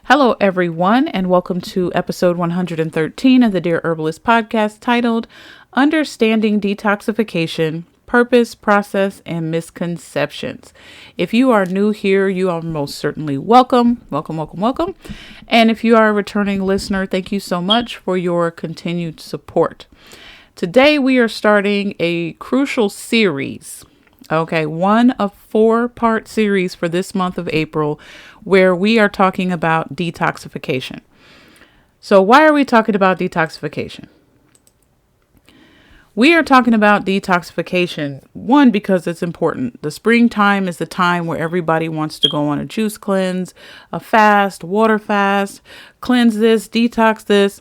Hello, everyone, and welcome to episode 113 of the Dear Herbalist podcast titled Understanding Detoxification, Purpose, Process, and Misconceptions. If you are new here, you are most certainly welcome. Welcome. And if you are a returning listener, thank you so much for your continued support. Today, we are starting a crucial series. Okay, one of 4-part series for this month of April, where we are talking about detoxification. So why are we talking about detoxification? We are talking about detoxification, one, because it's important. The springtime is the time where everybody wants to go on a juice cleanse, a fast, water fast, cleanse this, detox this.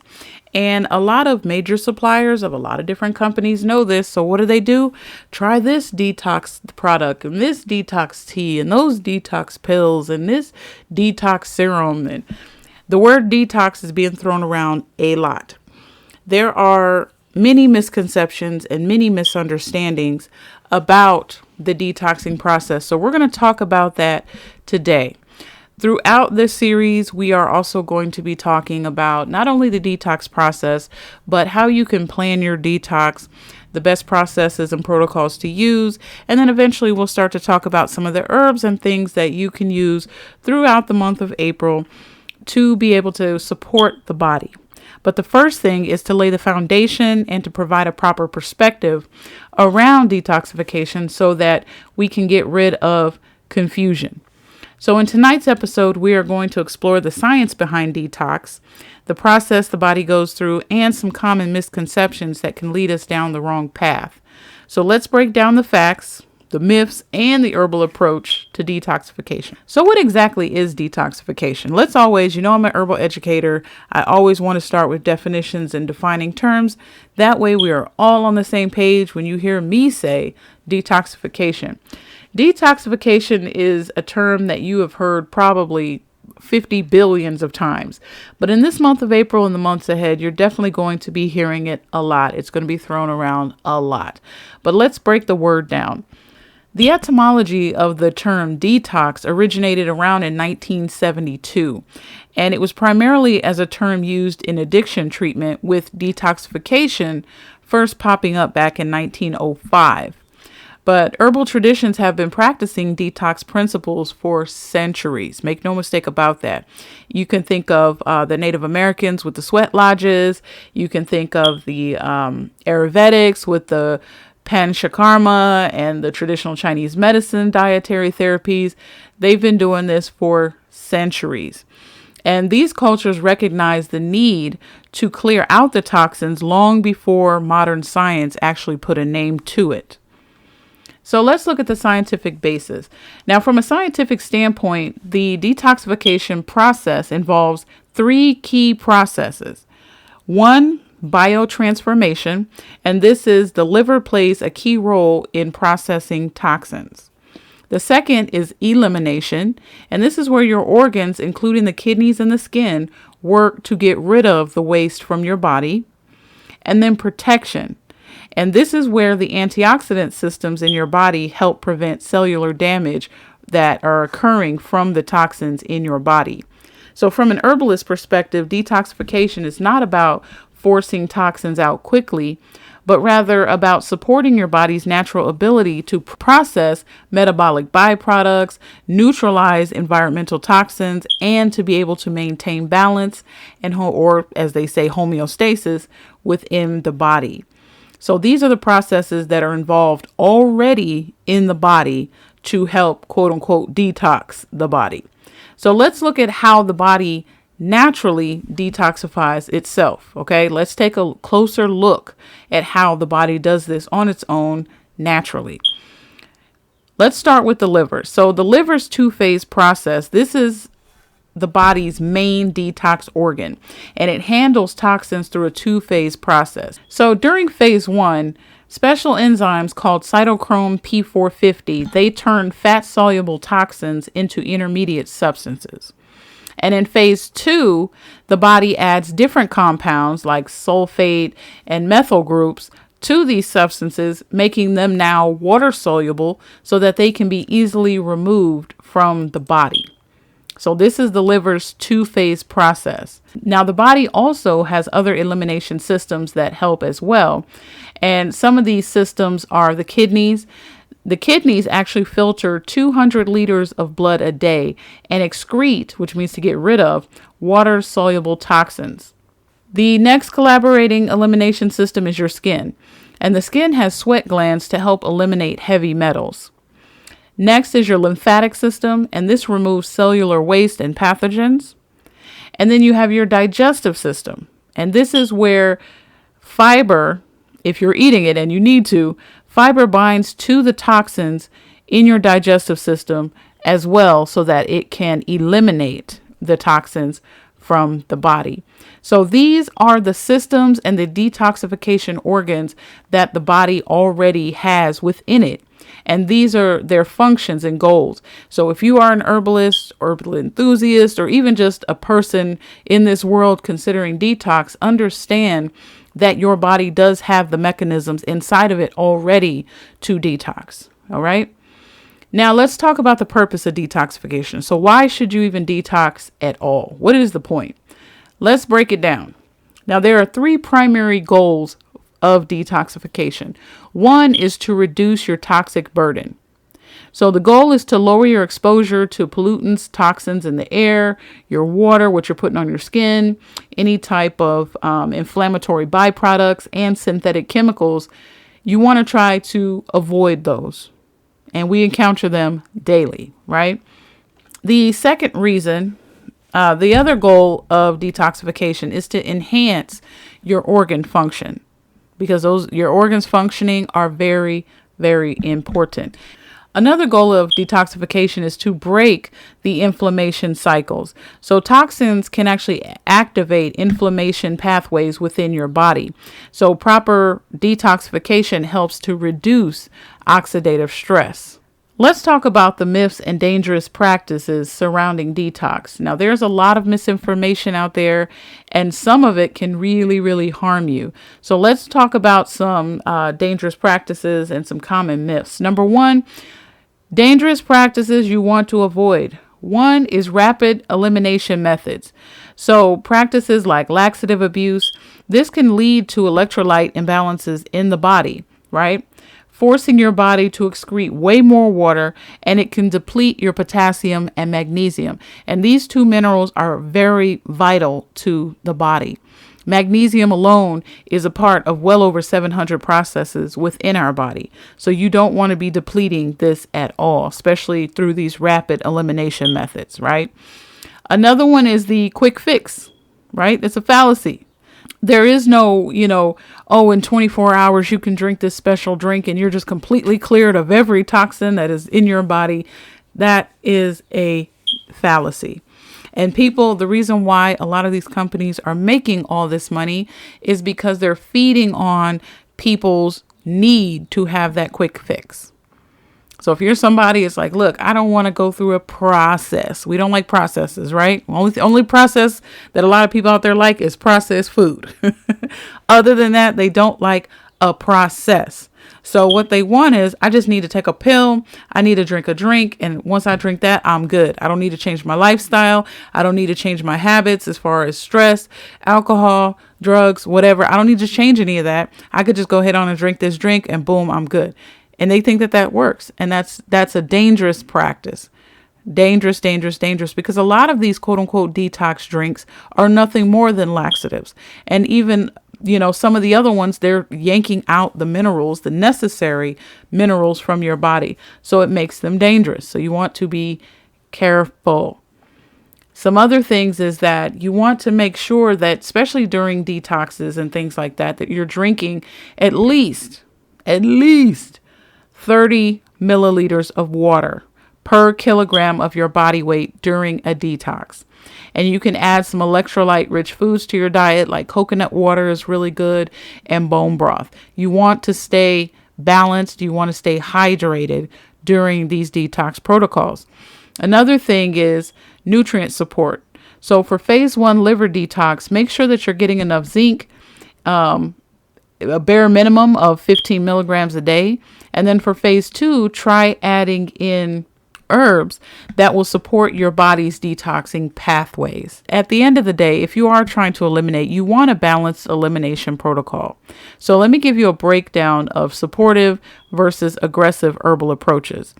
And a lot of major suppliers of a lot of different companies know this. So what do? Try this detox product and this detox tea and those detox pills and this detox serum. And the word detox is being thrown around a lot. There are many misconceptions and many misunderstandings about the detoxing process. So we're going to talk about that today. Throughout this series, we are also going to be talking about not only the detox process, but how you can plan your detox, the best processes and protocols to use. And then eventually we'll start to talk about some of the herbs and things that you can use throughout the month of April to be able to support the body. But the first thing is to lay the foundation and to provide a proper perspective around detoxification so that we can get rid of confusion. So in tonight's episode, we are going to explore the science behind detox, the process the body goes through, and some common misconceptions that can lead us down the wrong path. So let's break down the facts, the myths, and the herbal approach to detoxification. So what exactly is detoxification? Let's always, I'm an herbal educator. I always want to start with definitions and defining terms. That way we are all on the same page when you hear me say detoxification. Detoxification is a term that you have heard probably 50 billions of times. But in this month of April and the months ahead, you're definitely going to be hearing it a lot. It's going to be thrown around a lot. But let's break the word down. The etymology of the term detox originated around in 1972, and it was primarily as a term used in addiction treatment, with detoxification first popping up back in 1905. But herbal traditions have been practicing detox principles for centuries. Make no mistake about that. You can think of the Native Americans with the sweat lodges. You can think of the Ayurvedics with the Panchakarma and the traditional Chinese medicine dietary therapies. They've been doing this for centuries. And these cultures recognize the need to clear out the toxins long before modern science actually put a name to it. So let's look at the scientific basis. Now, from a scientific standpoint, the detoxification process involves 3 key processes. 1, biotransformation, and this is the liver plays a key role in processing toxins. The second is elimination, and this is where your organs, including the kidneys and the skin, work to get rid of the waste from your body. And then protection. And this is where the antioxidant systems in your body help prevent cellular damage that are occurring from the toxins in your body. So from an herbalist perspective, detoxification is not about forcing toxins out quickly, but rather about supporting your body's natural ability to process metabolic byproducts, neutralize environmental toxins, and to be able to maintain balance and, or as they say, homeostasis within the body. So these are the processes that are involved already in the body to help, quote unquote, detox the body. So let's look at how the body naturally detoxifies itself. Okay, let's take a closer look at how the body does this on its own naturally. Let's start with the liver. So the liver's 2-phase process. This is the body's main detox organ, and it handles toxins through a 2-phase process. So during phase 1, special enzymes called cytochrome P450, they turn fat-soluble toxins into intermediate substances. And in phase 2, the body adds different compounds like sulfate and methyl groups to these substances, making them now water soluble so that they can be easily removed from the body. So this is the liver's two-phase process. Now, the body also has other elimination systems that help as well. And some of these systems are the kidneys. The kidneys actually filter 200 liters of blood a day and excrete, which means to get rid of, water-soluble toxins. The next collaborating elimination system is your skin. And the skin has sweat glands to help eliminate heavy metals. Next is your lymphatic system, and this removes cellular waste and pathogens. And then you have your digestive system, and this is where fiber, if you're eating it and you need to, fiber binds to the toxins in your digestive system as well so that it can eliminate the toxins from the body. So these are the systems and the detoxification organs that the body already has within it. And these are their functions and goals. So if you are an herbalist, herbal enthusiast, or even just a person in this world considering detox, understand that your body does have the mechanisms inside of it already to detox. All right. Now let's talk about the purpose of detoxification. So why should you even detox at all? What is the point? Let's break it down. Now there are three primary goals of detoxification. One is to reduce your toxic burden. So the goal is to lower your exposure to pollutants, toxins in the air, your water, what you're putting on your skin, any type of inflammatory byproducts and synthetic chemicals. You want to try to avoid those. And we encounter them daily, right? The second reason, the other goal of detoxification is to enhance your organ function, because your organs functioning are very, very important. Another goal of detoxification is to break the inflammation cycles. So toxins can actually activate inflammation pathways within your body. So proper detoxification helps to reduce oxidative stress. Let's talk about the myths and dangerous practices surrounding detox. Now, there's a lot of misinformation out there, and some of it can really, really harm you. So let's talk about some dangerous practices and some common myths. Number one, dangerous practices you want to avoid. One is rapid elimination methods. So practices like laxative abuse, this can lead to electrolyte imbalances in the body, right? Forcing your body to excrete way more water, and it can deplete your potassium and magnesium. And these two minerals are very vital to the body. Magnesium alone is a part of well over 700 processes within our body. So you don't want to be depleting this at all, especially through these rapid elimination methods, right? Another one is the quick fix, right? It's a fallacy. There is no, in 24 hours you can drink this special drink and you're just completely cleared of every toxin that is in your body. That is a fallacy. And the reason why a lot of these companies are making all this money is because they're feeding on people's need to have that quick fix. So if you're somebody, it's like, look, I don't want to go through a process. We don't like processes, right? Only process that a lot of people out there like is processed food. Other than that, they don't like a process. So what they want is, I just need to take a pill. I need to drink a drink. And once I drink that, I'm good. I don't need to change my lifestyle. I don't need to change my habits as far as stress, alcohol, drugs, whatever. I don't need to change any of that. I could just go ahead on and drink this drink and boom, I'm good. And they think that works. And that's a dangerous practice. Dangerous, because a lot of these quote unquote detox drinks are nothing more than laxatives. And even, some of the other ones, they're yanking out the minerals, the necessary minerals from your body. So it makes them dangerous. So you want to be careful. Some other things is that you want to make sure that, especially during detoxes and things like that, that you're drinking at least 30 milliliters of water per kilogram of your body weight during a detox. And you can add some electrolyte rich foods to your diet, like coconut water is really good, and bone broth. You want to stay balanced. You want to stay hydrated during these detox protocols. Another thing is nutrient support. So for phase 1 liver detox, make sure that you're getting enough zinc, a bare minimum of 15 milligrams a day. And then for phase 2, try adding in herbs that will support your body's detoxing pathways. At the end of the day, if you are trying to eliminate, you want a balanced elimination protocol. So let me give you a breakdown of supportive versus aggressive herbal approaches.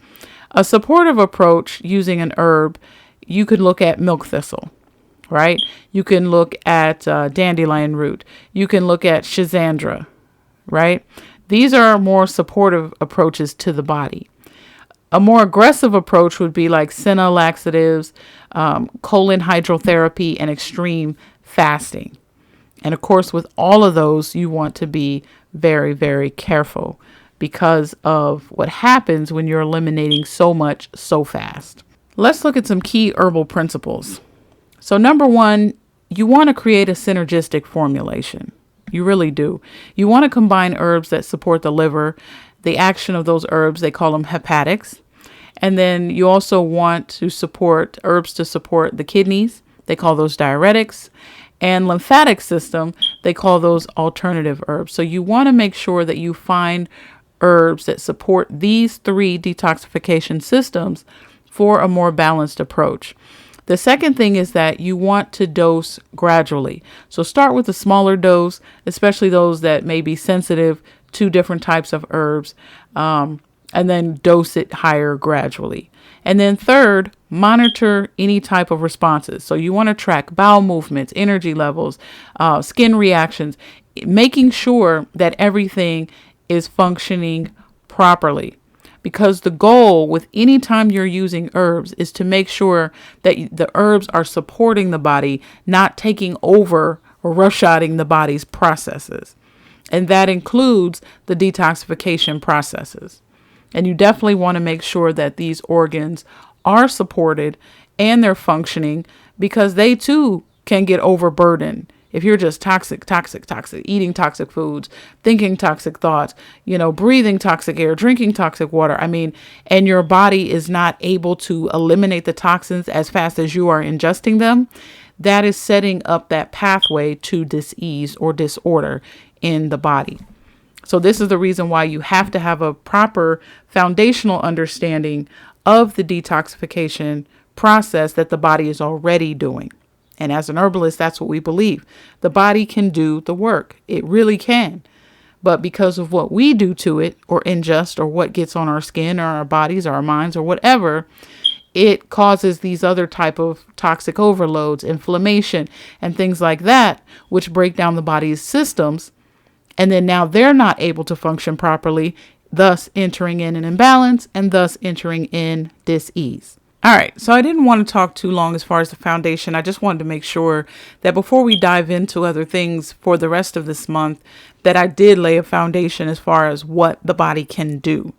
A supportive approach using an herb, you could look at milk thistle, right? You can look at dandelion root. You can look at schizandra, right? These are more supportive approaches to the body. A more aggressive approach would be like senna laxatives, colon hydrotherapy, and extreme fasting. And of course, with all of those, you want to be very, very careful because of what happens when you're eliminating so much so fast. Let's look at some key herbal principles. So number one, you want to create a synergistic formulation. You really do. You want to combine herbs that support the liver, the action of those herbs, they call them hepatics. And then you also want to support herbs to support the kidneys. They call those diuretics. And lymphatic system, they call those alternative herbs. So you want to make sure that you find herbs that support these three detoxification systems for a more balanced approach. The second thing is that you want to dose gradually. So start with a smaller dose, especially those that may be sensitive to different types of herbs, and then dose it higher gradually. And then third, monitor any type of responses. So you want to track bowel movements, energy levels, skin reactions, making sure that everything is functioning properly. Because the goal with any time you're using herbs is to make sure that the herbs are supporting the body, not taking over or roughshotting the body's processes. And that includes the detoxification processes. And you definitely want to make sure that these organs are supported and they're functioning, because they too can get overburdened. If you're just toxic, eating toxic foods, thinking toxic thoughts, breathing toxic air, drinking toxic water, and your body is not able to eliminate the toxins as fast as you are ingesting them, that is setting up that pathway to disease or disorder in the body. So this is the reason why you have to have a proper foundational understanding of the detoxification process that the body is already doing. And as an herbalist, that's what we believe. The body can do the work. It really can. But because of what we do to it or ingest or what gets on our skin or our bodies or our minds or whatever, it causes these other type of toxic overloads, inflammation, and things like that, which break down the body's systems. And then now they're not able to function properly, thus entering in an imbalance and thus entering in dis-ease. All right, so I didn't want to talk too long as far as the foundation. I just wanted to make sure that before we dive into other things for the rest of this month, that I did lay a foundation as far as what the body can do.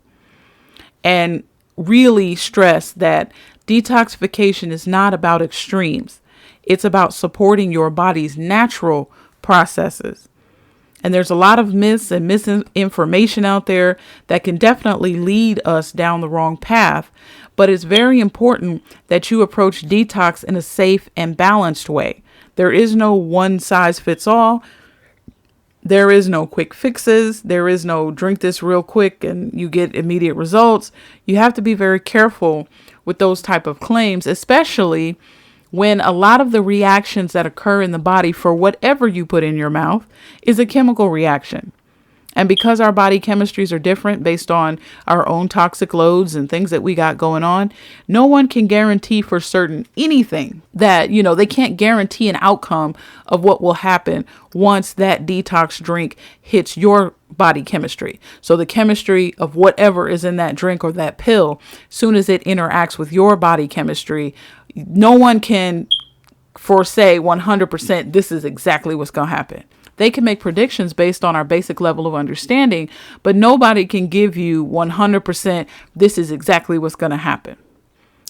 And really stress that detoxification is not about extremes. It's about supporting your body's natural processes. And there's a lot of myths and misinformation out there that can definitely lead us down the wrong path. But it's very important that you approach detox in a safe and balanced way. There is no one size fits all. There is no quick fixes. There is no drink this real quick and you get immediate results. You have to be very careful with those type of claims, especially when a lot of the reactions that occur in the body for whatever you put in your mouth is a chemical reaction. And because our body chemistries are different based on our own toxic loads and things that we got going on, no one can guarantee for certain anything that, they can't guarantee an outcome of what will happen once that detox drink hits your body chemistry. So the chemistry of whatever is in that drink or that pill, soon as it interacts with your body chemistry, no one can foresay 100% this is exactly what's going to happen. They can make predictions based on our basic level of understanding, but nobody can give you 100% this is exactly what's going to happen.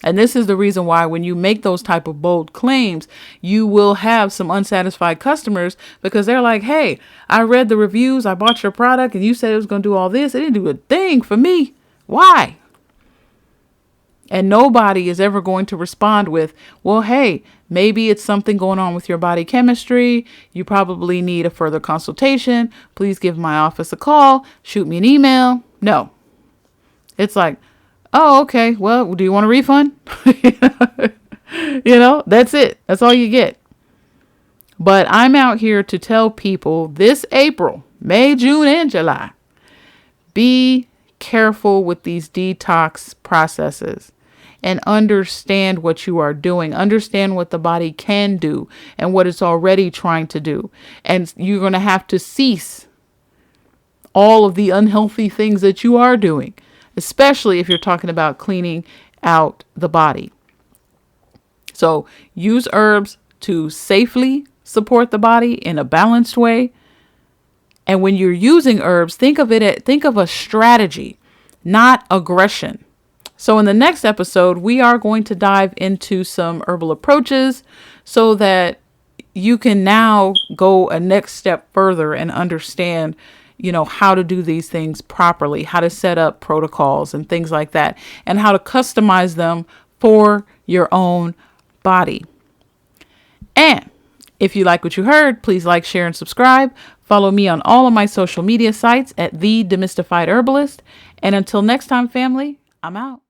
And this is the reason why when you make those type of bold claims, you will have some unsatisfied customers because they're like, hey, I read the reviews, I bought your product and you said it was going to do all this. It didn't do a thing for me. Why? And nobody is ever going to respond with, well, hey, maybe it's something going on with your body chemistry. You probably need a further consultation. Please give my office a call. Shoot me an email. No. It's like, Oh, okay. Well, do you want a refund? That's it. That's all you get. But I'm out here to tell people this April, May, June, and July, be careful with these detox processes and understand what you are doing. Understand what the body can do and what it's already trying to do. And you're going to have to cease all of the unhealthy things that you are doing, especially if you're talking about cleaning out the body. So use herbs to safely support the body in a balanced way. And when you're using herbs, think of a strategy, not aggression. So in the next episode, we are going to dive into some herbal approaches so that you can now go a next step further and understand, how to do these things properly, how to set up protocols and things like that, and how to customize them for your own body. And if you like what you heard, please like, share, and subscribe. Follow me on all of my social media sites at The Demystified Herbalist. And until next time, family, I'm out.